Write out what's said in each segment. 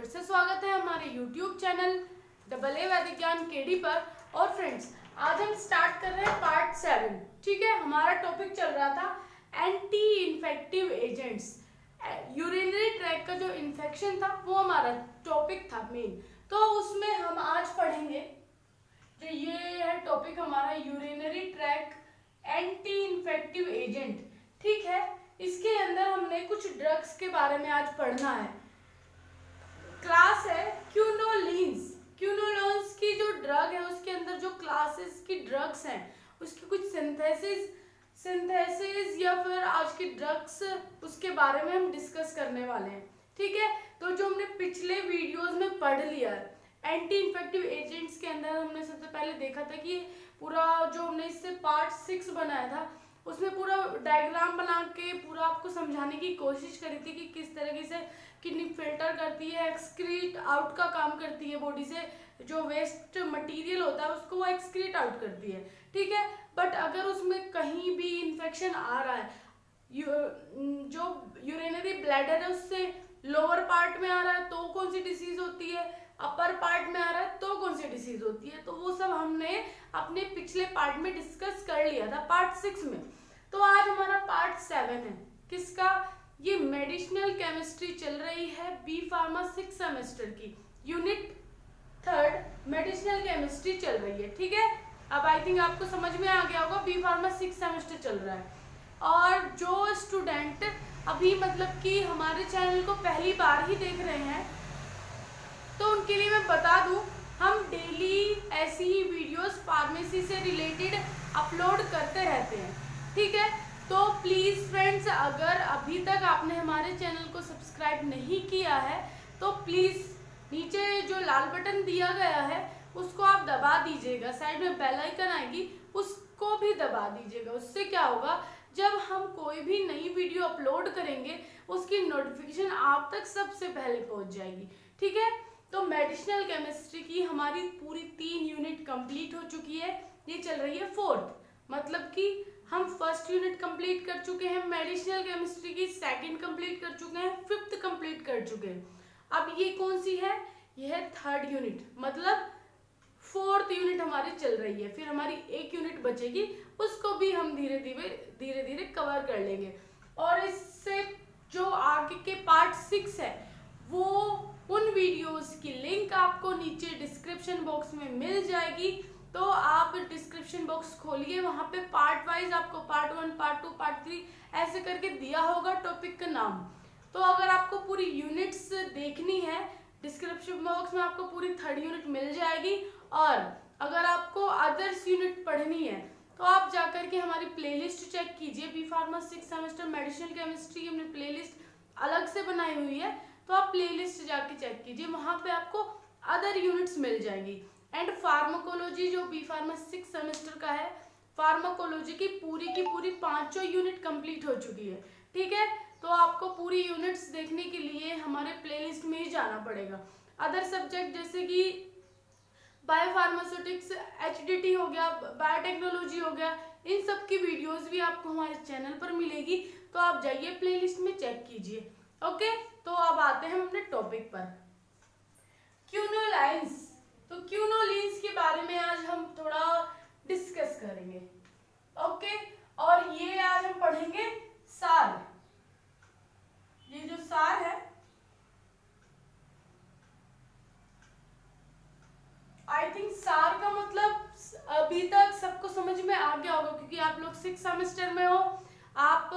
फिर से स्वागत है हमारे YouTube चैनल डबल ए वैदिक ज्ञान केडी पर। और फ्रेंड्स, आज हम स्टार्ट कर रहे हैं पार्ट 7। ठीक है, हमारा टॉपिक चल रहा था anti infective agents. Urinary track का जो इन्फेक्शन था वो हमारा टॉपिक था मेन। तो उसमें हम आज पढ़ेंगे जो ये है टॉपिक हमारा urinary track anti infective agent. ठीक है, इसके अंदर हमने कुछ ड्रग्स के बारे में आज पढ़ना है। क्लास है क्यूनोलिन्स। क्यूनोलिन्स की जो ड्रग है उसके अंदर जो क्लासेस की ड्रग्स हैं उसकी कुछ सिंथेसिस या फिर आज की ड्रग्स उसके बारे में हम डिस्कस करने वाले हैं। ठीक है, तो जो हमने पिछले वीडियोस में पढ़ लिया है एंटी इन्फेक्टिव एजेंट्स के अंदर हमने सबसे पहले देखा था कि पूरा जो हमने इससे पार्ट 6 बनाया था उसमें पूरा डायग्राम बना के पूरा आपको समझाने की कोशिश करी थी कि किस तरीके से किडनी फिल्टर करती है, एक्सक्रीट आउट का काम करती है, बॉडी से जो वेस्ट मटेरियल होता है उसको वो एक्सक्रीट आउट करती है। ठीक है, बट अगर उसमें कहीं भी इन्फेक्शन आ रहा है, जो यूरिनरी ब्लैडर है उससे लोअर पार्ट में आ रहा है तो कौन सी डिसीज होती है, अपर पार्ट में आ रहा है तो कौन सी डिसीज होती है, तो वो सब हमने अपने पिछले पार्ट में डिस्कस कर लिया था पार्ट 6 में। तो आज हमारा पार्ट 7 है। किसका? ये मेडिसिनल केमिस्ट्री चल रही है बी फार्मा 6 सेमेस्टर की, यूनिट 3 मेडिसिनल केमिस्ट्री चल रही है। ठीक है, अब आई थिंक आपको समझ में आ गया होगा बी फार्मा 6 सेमेस्टर चल रहा है। और जो स्टूडेंट अभी मतलब कि हमारे चैनल को पहली बार ही देख रहे हैं तो उनके लिए मैं बता दूं, हम डेली ऐसी ही वीडियोस फार्मेसी से रिलेटेड अपलोड करते रहते हैं। ठीक है, तो प्लीज़ फ्रेंड्स, अगर अभी तक आपने हमारे चैनल को सब्सक्राइब नहीं किया है तो प्लीज़ नीचे जो लाल बटन दिया गया है उसको आप दबा दीजिएगा, साइड में बेल आइकन आएगी उसको भी दबा दीजिएगा। उससे क्या होगा, जब हम कोई भी नई वीडियो अपलोड करेंगे उसकी नोटिफिकेशन आप तक सबसे पहले पहुंच जाएगी। ठीक है, तो मेडिसिनल केमिस्ट्री की हमारी पूरी 3 यूनिट कंप्लीट हो चुकी है, ये चल रही है 4th, मतलब कि हम फर्स्ट यूनिट कंप्लीट कर चुके हैं मेडिसिनल केमिस्ट्री की, सेकंड कंप्लीट कर चुके हैं, 5th कंप्लीट कर चुके हैं। अब ये कौन सी है? ये है 3rd यूनिट, मतलब 4th यूनिट हमारी चल रही है। फिर हमारी एक यूनिट बचेगी, उसको भी हम धीरे धीरे कवर कर लेंगे। और इससे जो आगे के पार्ट 6 है वो उन वीडियोस की लिंक आपको नीचे डिस्क्रिप्शन बॉक्स में मिल जाएगी। तो आप डिस्क्रिप्शन बॉक्स खोलिए, वहां पे पार्ट वाइज आपको पार्ट 1, पार्ट 2, पार्ट 3 ऐसे करके दिया होगा टॉपिक का नाम। तो अगर आपको पूरी यूनिट्स देखनी है डिस्क्रिप्शन बॉक्स में आपको पूरी 3rd यूनिट मिल जाएगी। और अगर आपको अदर्स यूनिट पढ़नी है तो आप जाकर के हमारी प्लेलिस्ट चेक कीजिए, B pharma 6 semester medicinal chemistry हमने प्लेलिस्ट अलग से बनाई हुई है, तो आप प्लेलिस्ट जाके चेक कीजिए, वहां पे आपको अदर यूनिट्स मिल जाएंगी। एंड फार्माकोलॉजी जो बी फार्मा 6 सेमेस्टर का है, फार्माकोलॉजी की पूरी 5 यूनिट कंप्लीट हो चुकी है। ठीक है, तो आपको पूरी यूनिट्स देखने के लिए हमारे प्लेलिस्ट में ही जाना पड़ेगा। अदर सब्जेक्ट जैसे कि बायोफार्मास्यूटिक्स, एचडीटी हो गया, बायोटेक्नोलॉजी हो गया, इन सब की वीडियोस भी आपको हमारे चैनल पर मिलेगी, तो आप जाइए प्लेलिस्ट में चेक कीजिए। ओके, तो अब आते हैं हम अपने टॉपिक पर, क्यूनोलाइंस। तो क्यूनोलिन्स के बारे में आज हम थोड़ा डिस्कस करेंगे। ओके, और ये आज हम पढ़ेंगे सार। ये जो सार है आई थिंक सार का मतलब अभी तक सबको समझ में आ गया होगा, क्योंकि आप लोग 6 सेमेस्टर में हो, आप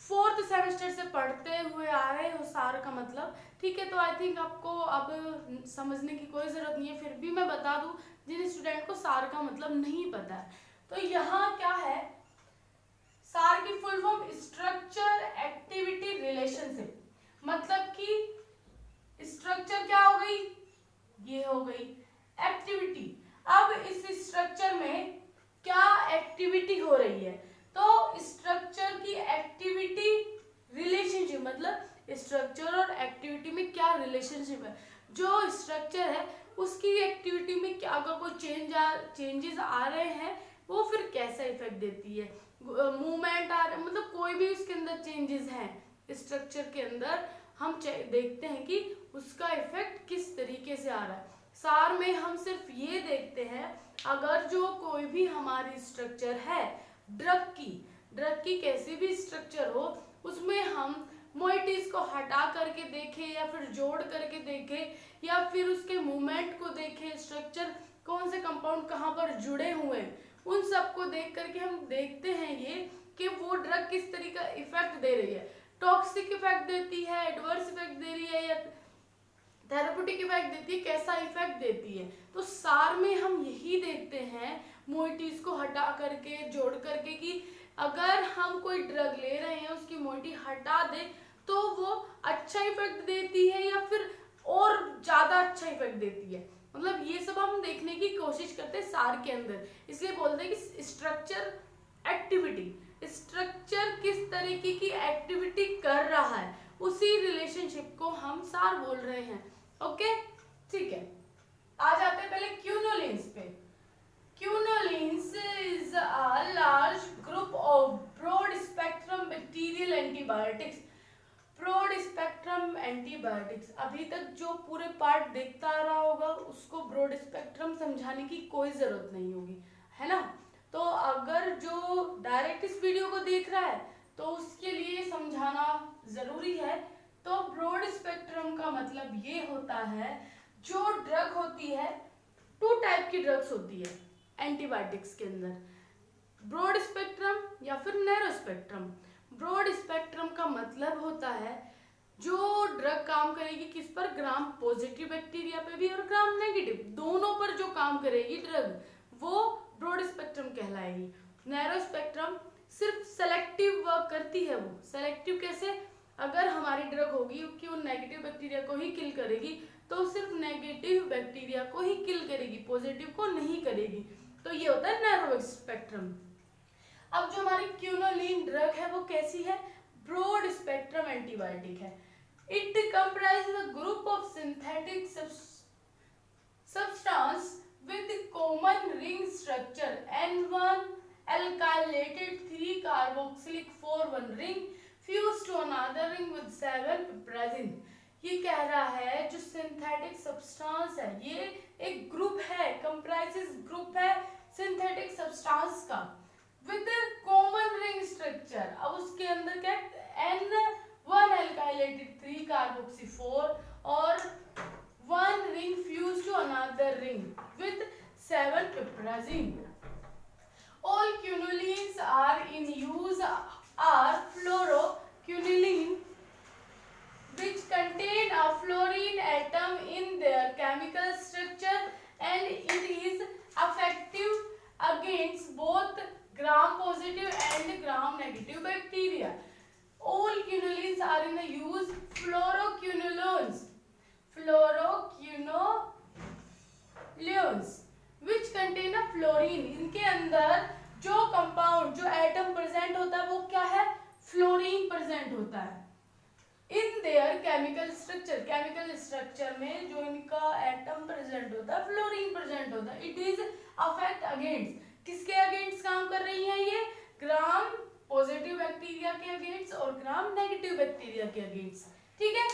4th सेमेस्टर से पढ़ते हुए आ रहे हो सार का मतलब। ठीक है, तो आई थिंक आपको अब समझने की कोई जरूरत नहीं है, फिर भी मैं बता दूं जिन स्टूडेंट को सार का मतलब नहीं पता है। तो यहाँ क्या है, सार की full form structure activity relationship, मतलब कि स्ट्रक्चर क्या हो गई, ये हो गई एक्टिविटी। अब इस स्ट्रक्चर में क्या एक्टिविटी हो रही है, तो स्ट्रक्चर की एक्टिविटी रिलेशनशिप, मतलब स्ट्रक्चर और एक्टिविटी में क्या रिलेशनशिप है, जो स्ट्रक्चर है उसकी एक्टिविटी में क्या अगर कोई चेंजेस आ रहे हैं वो फिर कैसा इफेक्ट देती है, मूवमेंट आ रहा है, मतलब कोई भी उसके अंदर चेंजेस हैं स्ट्रक्चर के अंदर हम देखते हैं कि उसका इफेक्ट किस तरीके से आ रहा है। सार में हम सिर्फ ये देखते हैं, अगर जो कोई भी हमारी स्ट्रक्चर है ड्रग की कैसी भी स्ट्रक्चर हो, उसमें हम मोइटीज को हटा करके देखें या फिर जोड़ करके देखें या फिर उसके मूवमेंट को देखें, स्ट्रक्चर कौन से कंपाउंड कहाँ पर जुड़े हुए हैं, उन सब को देख करके हम देखते हैं ये कि वो ड्रग किस तरीके का इफेक्ट दे रही है, टॉक्सिक इफेक्ट देती है, एडवर्स इफेक्ट दे रही है या थेरेप्यूटिक इफेक्ट देती है, कैसा इफेक्ट देती है। तो सार में हम यही देखते हैं मोइटीज को हटा करके जोड़ करके कि अगर हम कोई ड्रग ले रहे हैं उसकी मोइटी हटा दे तो वो अच्छा इफेक्ट देती है या फिर और ज्यादा अच्छा इफेक्ट देती है। मतलब ये सब हम देखने की कोशिश करते हैं सार के अंदर, इसलिए बोलते हैं कि स्ट्रक्चर एक्टिविटी, स्ट्रक्चर किस तरीके की एक्टिविटी कर रहा है उसी रिलेशनशिप को हम सार बोल रहे हैं। ओके ठीक है, आ जाते हैं पहले क्यूनोलिन्स पे। Quinolines is a large group of broad spectrum bacterial antibiotics. Broad spectrum antibiotics, अभी तक जो पूरे पार्ट देखता आ रहा होगा उसको ब्रॉड स्पेक्ट्रम समझाने की कोई जरूरत नहीं होगी, है ना। तो अगर जो डायरेक्ट इस वीडियो को देख रहा है तो उसके लिए समझाना जरूरी है। तो ब्रॉड स्पेक्ट्रम का मतलब ये होता है जो ड्रग होती है, 2 टाइप की ड्रग्स होती है एंटीबायोटिक्स के अंदर, ब्रॉड स्पेक्ट्रम या फिर नैरो स्पेक्ट्रम। ब्रॉड स्पेक्ट्रम का मतलब होता है जो ड्रग काम करेगी किस पर, ग्राम पॉजिटिव बैक्टीरिया पे भी और ग्राम नेगेटिव, दोनों पर जो काम करेगी ड्रग वो ब्रॉड स्पेक्ट्रम कहलाएगी। नैरो स्पेक्ट्रम सिर्फ सेलेक्टिव वर्क करती है। वो सेलेक्टिव कैसे, अगर हमारी ड्रग होगी कि वो नेगेटिव बैक्टीरिया को ही किल करेगी तो सिर्फ नेगेटिव बैक्टीरिया को ही किल करेगी, पॉजिटिव को नहीं करेगी। तो ये होता है नैरो स्पेक्ट्रम। अब जो हमारी क्यूनोलिन ड्रग है वो कैसी है, ब्रॉड स्पेक्ट्रम एंटीबायोटिक है। It comprises a group of synthetic substance with common ring structure N1 alkylated 3 carboxylic 4 1 ring fused to another ring with 7 piperazine। ये कह रहा है जो सिंथेटिक सब्सटेंस है ये एक ग्रुप है, कंप्राइजेस ग्रुप है सिंथेटिक सब्सटेंस का विद कॉमन रिंग स्ट्रक्चर। अब उसके अंदर क्या N1 alkylated 3 carboxy 4 और 1 ring fused to another ring with 7 piperazine। All quinolines are in use are fluoroquinoline which contain a fluorine atom in their chemical structure and it is effective against both gram positive and gram negative bacteria। All quinolines are in the use fluoroquinolones which contain a fluorine। इनके अंदर जो compound जो atom present होता है वो क्या है, fluorine present होता है। In their chemical structure, chemical structure में जो इनका एटम प्रेजेंट होता है फ्लोरीन प्रेजेंट होता है। इट इज अफेक्ट अगेंस्ट, किसके अगेंस्ट काम कर रही है ये, ग्राम पॉजिटिव बैक्टीरिया के अगेंस्ट और ग्राम नेगेटिव बैक्टीरिया के अगेंस्ट। ठीक है,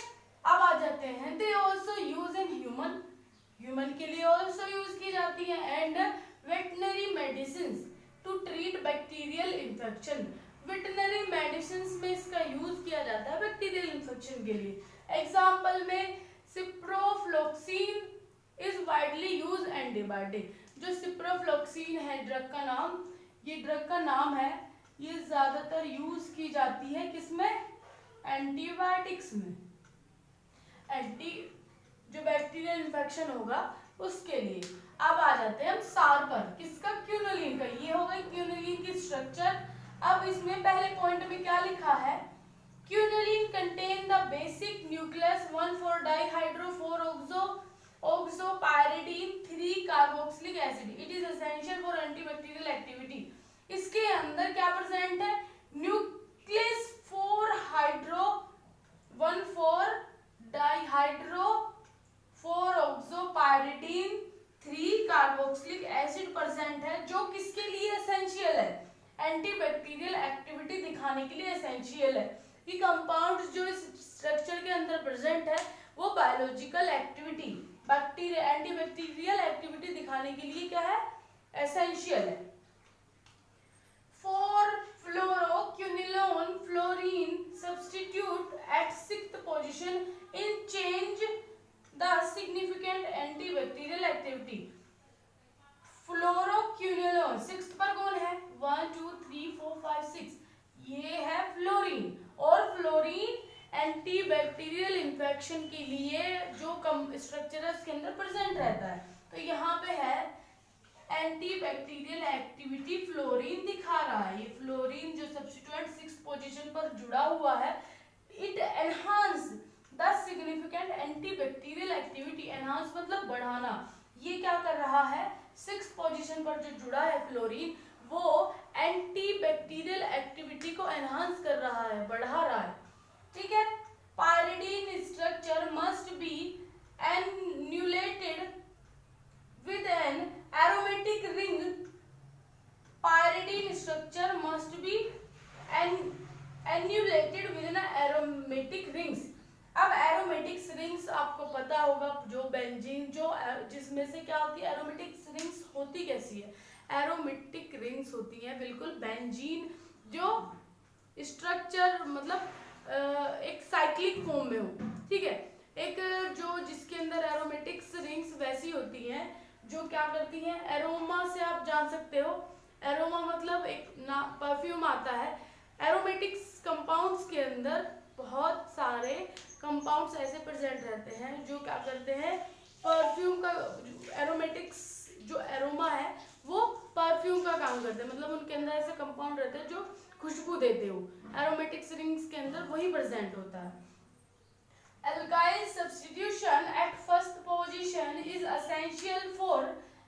अब आ जाते हैं they also use in human, human के लिए ऑल्सो यूज की जाती है and veterinary medicine to treat bacterial infection. Veterinary medicine में इसका यूज किया जाता है बैक्टीरियल इन्फेक्शन के लिए। एग्जाम्पल में ciprofloxacin is widely use antibiotic. जो सिप्रोफ्लोक्सिन है ड्रग का नाम, ये ड्रग का नाम है, ये ज्यादातर यूज की जाती है किसमें, एंटीबायोटिक्स में, जो बैक्टीरियल इन्फेक्शन होगा उसके लिए। अब आ जाते हैं हम सार पर, किसका, क्यूनोलिन का। ये हो गई क्यूनोलिन की स्ट्रक्चर। अब इसमें पहले पॉइंट में क्या लिखा है, quinoline contain the basic nucleus 1,4-डाइहाइड्रो four oxopyridine 3 carboxylic acid. It is essential for antibacterial activity. इसके अंदर क्या प्रेजेंट है, न्यूक्लियस 4-1,4-डाइहाइड्रो 4-ऑक्सोपाइरिडीन 3 कार्बोक्सिलिक एसिड प्रेजेंट है, जो किसके लिए एसेंशियल है, एंटीबैक्टीरियल एक्टिविटी दिखाने के लिए एसेंशियल है। ये कंपाउंड्स जो इस स्ट्रक्चर के अंदर प्रेजेंट है वो biological activity, bacteria antibacterial activity दिखाने के लिए क्या है, एसेंशियल है। For fluoroquinolone, fluorine substitute at 6th position in change the significant antibacterial activity. Fluoroquinolone 6th पर कौन है, 1 2 3 4 5 6, ये है फ्लोरीन। और फ्लोरीन एंटीबैक्टीरियल इन्फेक्शन के लिए जो स्ट्रक्चर है उसके अंदर प्रेजेंट रहता है। तो यहाँ पे है एंटीबैक्टीरियल एक्टिविटी फ्लोरीन दिखा रहा है। ये फ्लोरीन जो सब्स्टिट्यूएंट 6th पोजीशन पर जुड़ा हुआ है, it enhance the significant antibacterial activity. Enhance मतलब बढ़ाना। ये क्या कर रहा है, 6th पोजीशन पर जो जुड़ा है फ्लोरीन, वो एंटीबैक्टीरियल एक्टिविटी को एनहांस कर रहा है, बढ़ा रहा है। ठीक है। Pyridine structure must be annulated with an aromatic ring. Pyridine structure must be annulated with an aromatic rings. अब aromatic rings आपको पता होगा, जो बेंजीन जो जिसमें से क्या होती है, aromatic rings होती कैसी है, aromatic rings होती है बिल्कुल बेंजीन जो स्ट्रक्चर मतलब एक साइक्लिक फॉर्म में हो। ठीक है। एक जो जिसके अंदर एरोमेटिक्स रिंग्स वैसी होती हैं जो क्या करती हैं, एरोमा से आप जान सकते हो, एरोमा मतलब एक ना परफ्यूम आता है। एरोमेटिक्स कंपाउंड्स के अंदर बहुत सारे कंपाउंड्स ऐसे प्रेजेंट रहते हैं जो क्या करते हैं, परफ्यूम का एरोमेटिक्स जो एरोमा है वो परफ्यूम का काम करते हैं, मतलब उनके अंदर ऐसे कंपाउंड रहते हैं जो खुशबू देते हो। एरोमेटिक्स रिंग्स के अंदर वही प्रेजेंट होता है। Alkyl substitution at first position is essential for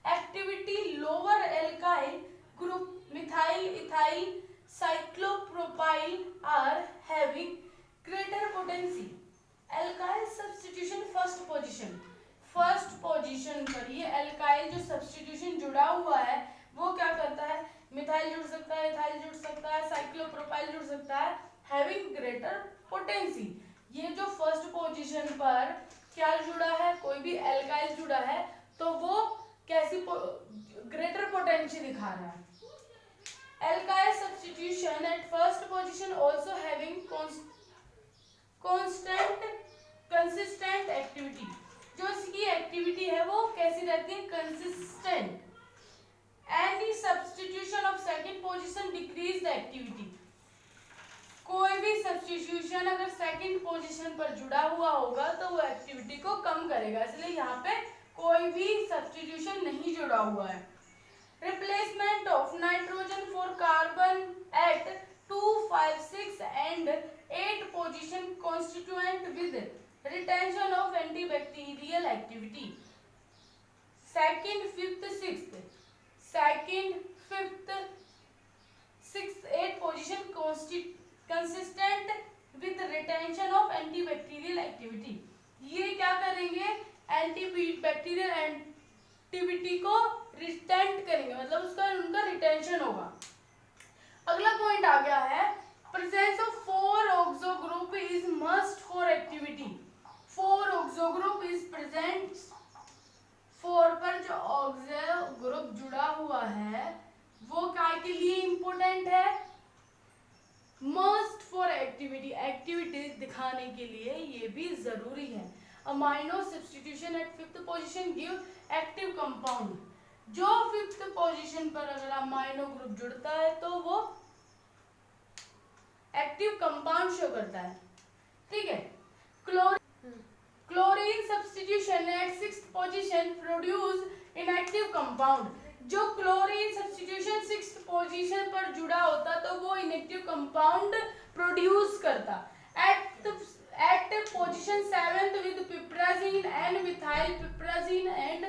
activity. Lower alkyl group methyl, ethyl, cyclopropyl are having greater potency. Alkyl substitution first position पर ये alkyl जो substitution जुड़ा हुआ है वो क्या करता है, मिथाइल जुड़ सकता है, इथाइल जुड़ सकता है, साइक्लोप्रोपाइल जुड़ सकता है, having greater potency। ये जो फर्स्ट पोजीशन पर क्या जुड़ा है, कोई भी एल्काइल जुड़ा है तो वो कैसी ग्रेटर पोटेंशियल दिखा रहा है। Alkyl substitution at first position also having consistent activity. जो इसकी एक्टिविटी है वो कैसी रहती है, consistent. Any substitution of second position decrease the activity. कोई भी सब्स्टिट्यूशन अगर सेकंड पोजीशन पर जुड़ा हुआ होगा तो वो एक्टिविटी को कम करेगा, इसलिए यहाँ पे कोई भी सब्स्टिट्यूशन नहीं जुड़ा हुआ है। Replacement of nitrogen for carbon at 2, 5, 6 and 8 position constituent with retention of antibacterial activity. Second, fifth, sixth, 8 position consistent with retention of antibacterial activity. ये क्या करेंगे, एंटीबैक्टीरियल एक्टिविटी को रिटेंट करेंगे, मतलब उसका उनका रिटेंशन होगा। अगला पॉइंट आ गया है, presence of 4 oxo group is must for activity. 4 oxo group is present. 4 पर जो ऑक्सो ग्रुप जुड़ा हुआ है वो काय के लिए इंपॉर्टेंट है, मस्ट फॉर एक्टिविटी, एक्टिविटीज दिखाने के लिए ये भी जरूरी है। Amino substitution at 5th position give active compound. जो 5th पोजीशन पर अगर अमाइनो ग्रुप जुड़ता है तो वो एक्टिव कंपाउंड शो करता है। ठीक है। Chlorine substitution at 6th position produce inactive compound. जो क्लोरीन सब्स्टिट्यूशन 6th पोजीशन पर जुड़ा होता तो वो इनएक्टिव कंपाउंड प्रोड्यूस करता। At position 7th with piperazine and methyl piperazine and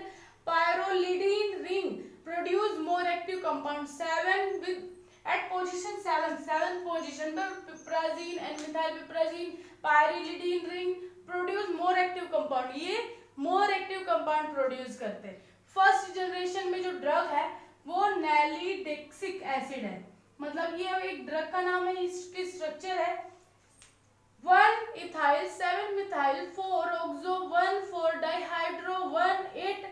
pyrrolidine ring produce more active compound. 7 with at position 7th position पर piperazine and methyl piperazine pyrrolidine ring produce more active compound. ये more active compound produce करते हैं। First generation में जो drug है वो नैलीडेक्सिक acid है, मतलब ये एक ड्रग का नाम है, इसकी स्ट्रक्चर है 1 ethyl 7 methyl 4 oxo 1 4 dihydro 1 8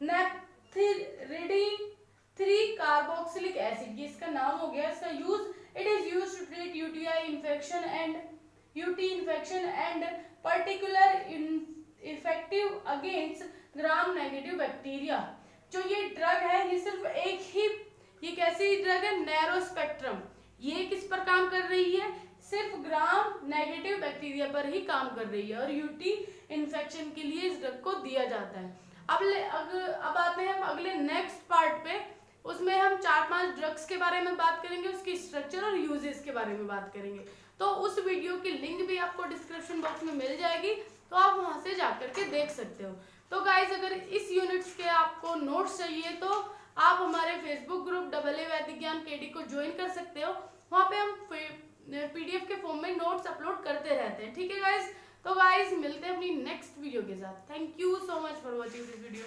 naphthyridine 3 carboxylic acid. ये इसका नाम हो गया। इसका use, it is used to treat UTI infection and UT infection and particular effective against gram negative bacteria. जो ये ड्रग है ये सिर्फ एक ही, ये कैसी ड्रग है, नैरो स्पेक्ट्रम। ये किस पर काम कर रही है, सिर्फ ग्राम नेगेटिव बैक्टीरिया पर ही काम कर रही है और यूटी इन्फेक्शन के लिए इस ड्रग को दिया जाता है। अब आते हैं हम अगले नेक्स्ट पार्ट पे। उसमें हम 4-5 ड्रग्स के बारे में बात करेंगे, उसकी स्ट्रक्चर और यूजेस के बारे में बात करेंगे। तो उस वीडियो की लिंक भी आपको डिस्क्रिप्शन बॉक्स में मिल जाएगी, तो आप वहां से जाकर के देख सकते हो। तो गाइज अगर इस यूनिट्स के आपको नोट्स चाहिए तो आप हमारे फेसबुक ग्रुप AA वैदिक ज्ञान केडी को ज्वाइन कर सकते हो। वहाँ पे हम PDF के फॉर्म में नोट्स अपलोड करते रहते हैं। ठीक है गाइज, तो गाइज मिलते हैं अपनी नेक्स्ट वीडियो के साथ। Thank you so much for watching this video.